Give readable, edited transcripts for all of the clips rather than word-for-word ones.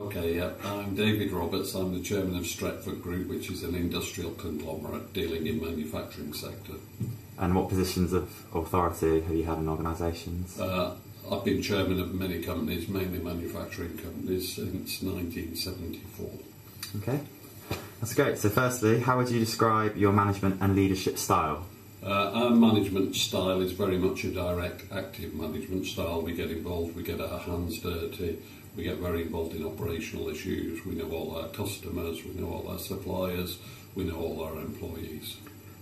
Okay, yeah, I'm David Roberts. I'm the chairman of Stretford Group, which is an industrial conglomerate dealing in manufacturing sector. And what positions of authority have you had in organisations? I've been chairman of many companies, mainly manufacturing companies, since 1974. Okay, that's great. So firstly, how would you describe your management and leadership style? Our management style is very much a direct, active management style. We get involved, we get our hands dirty, we get very involved in operational issues. We know all our customers, we know all our suppliers, we know all our employees.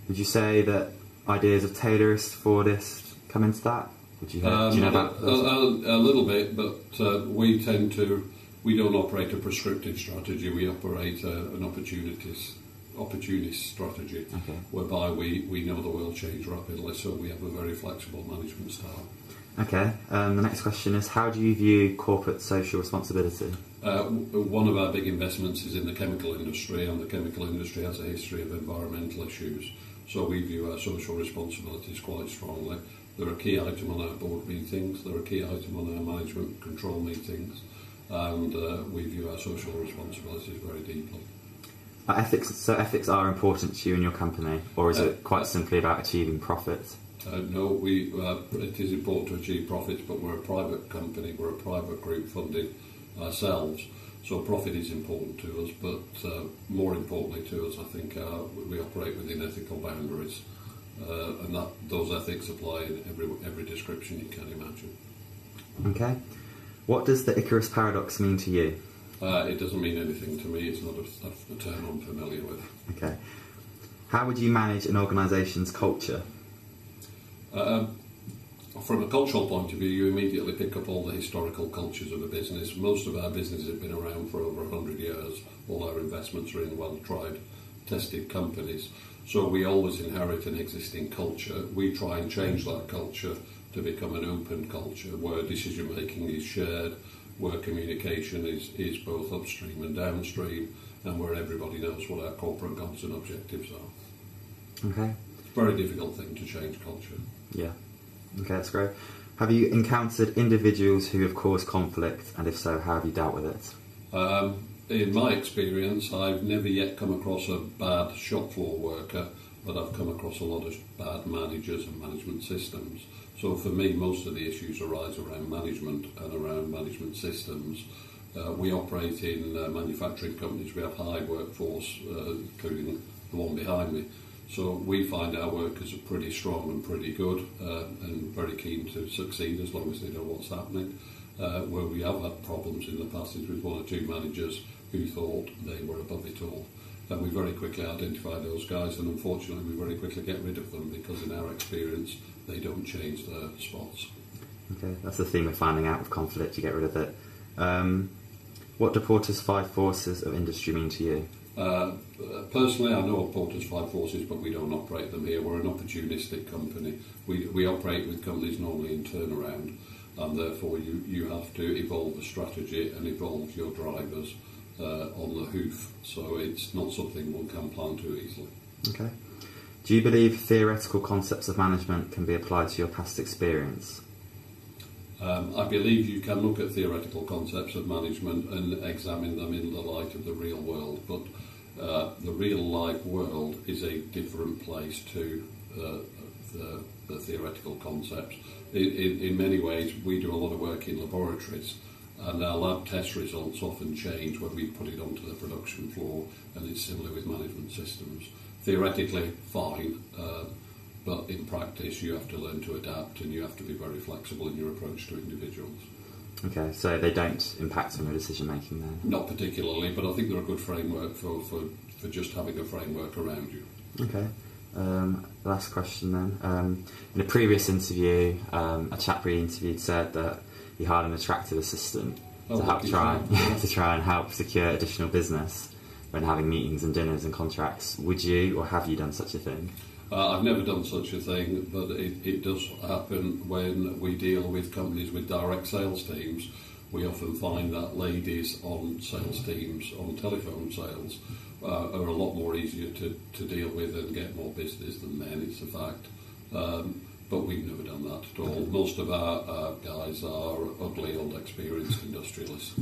Would you say that ideas of Taylorist, Fordist come into that? Would you do you know about those? A little bit, but we don't operate a prescriptive strategy. We operate an opportunist strategy, okay, whereby we know the world change rapidly, so we have a very flexible management style. Okay, the next question is, how do you view corporate social responsibility? One of our big investments is in the chemical industry, and the chemical industry has a history of environmental issues, so we view our social responsibilities quite strongly. They're a key item on our board meetings, they're a key item on our management control meetings, and we view our social responsibilities very deeply. Ethics are important to you and your company, or is it quite simply about achieving profit? No, it is important to achieve profits, but we're a private company, we're a private group funded ourselves, so profit is important to us, but more importantly to us, I think, we operate within ethical boundaries, and those ethics apply in every description you can imagine. Okay. What does the Icarus paradox mean to you? It doesn't mean anything to me, it's not a term I'm familiar with. Okay. How would you manage an organisation's culture? From a cultural point of view, you immediately pick up all the historical cultures of a business. Most of our businesses have been around for over 100 years. All our investments are in well-tried, tested companies. So we always inherit an existing culture. We try and change that culture to become an open culture where decision making is shared, where communication is both upstream and downstream, and where everybody knows what our corporate goals and objectives are. Okay. It's a very difficult thing to change culture. Yeah. Okay, that's great. Have you encountered individuals who have caused conflict, and if so, how have you dealt with it? In my experience, I've never yet come across a bad shop floor worker, but I've come across a lot of bad managers and management systems. So for me, most of the issues arise around management and around management systems. We operate in manufacturing companies. We have high workforce, including the one behind me. So we find our workers are pretty strong and pretty good, and very keen to succeed as long as they know what's happening. Where we have had problems in the past is with one or two managers who thought they were above it all. And we very quickly identify those guys, and unfortunately we very quickly get rid of them because in our experience they don't change their spots. Okay, that's the theme of finding out with conflict, you get rid of it. What do Porter's 5 forces of industry mean to you? Personally, I know of Porter's 5 forces, but we don't operate them here. We're an opportunistic company. We operate with companies normally in turnaround, and therefore you have to evolve the strategy and evolve your drivers on the hoof, so it's not something one can plan too easily. Okay. Do you believe theoretical concepts of management can be applied to your past experience? I believe you can look at theoretical concepts of management and examine them in the light of the real world, but the real life world is a different place to the theoretical concepts. In many ways, we do a lot of work in laboratories, and our lab test results often change when we put it onto the production floor, and it's similar with management systems. Theoretically, fine, but in practice you have to learn to adapt, and you have to be very flexible in your approach to individuals. Okay, so they don't impact on your decision making then? Not particularly, but I think they're a good framework for just having a framework around you. Okay. Last question then. In a previous interview, a chap we interviewed said that he hired an attractive assistant to try and help secure additional business when having meetings and dinners and contracts. Would you, or have you done such a thing? I've never done such a thing, but it does happen when we deal with companies with direct sales teams. We often find that ladies on sales teams, on telephone sales, are a lot more easier to deal with and get more business than men, it's a fact. But we've never done that at all. Most of our guys are ugly, old, experienced industrialists.